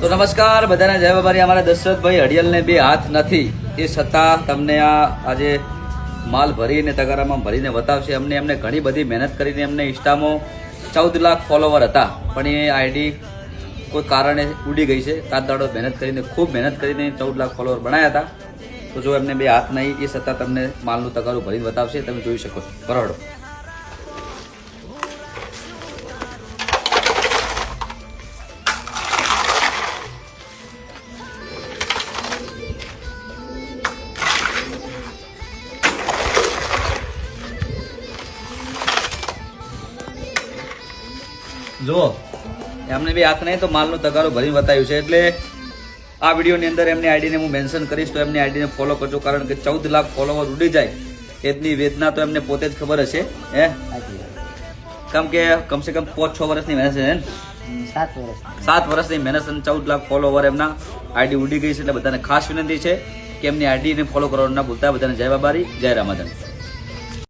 તો નમસ્કાર બધાને, જય બાબારી. અમારા દશરથભાઈ હડિયલને બે હાથ નથી, એ છતાં તમને આજે માલ ભરીને તગારામાં ભરીને બતાવશે. એમને ઘણી બધી મહેનત કરીને એમને ઇન્સ્ટામાં 14 લાખ ફોલોવર હતા, પણ એ આઈડી કોઈ કારણે ઉડી ગઈ છે. રાત દાડો મહેનત કરીને, ખૂબ મહેનત કરીને 14 લાખ ફોલોવર બનાવ્યા હતા. તો જો એમને બે હાથ નહીં, એ છતાં તમને માલનું તગારું ભરીને બતાવશે. તમે જોઈ શકો છો. બરાબર. જુઓ, એમને બી હાથ નહીં તો માલનું તગારું ભરી બતાવ્યું છે. એટલે આ વિડીયોની અંદર એમની આઈડીને હું મેન્શન કરીશ, તો એમની આઈડીને ફોલો કરજો. કારણ કે 14 લાખ ફોલોવર ઉડી જાય એટલી વેદના તો એમને પોતે જ ખબર હશે. કેમ કે કમસે કમ 5-6 વર્ષની મહેનત છે ને, 7 વર્ષની મહેનત અને 14 લાખ ફોલોવર એમના આઈડી ઉડી ગઈ છે. એટલે બધાને ખાસ વિનંતી છે કે એમની આઈડીને ફોલો કરવાનું ના ભૂલતા. બધાને જય બાબારી, જય રામાધન.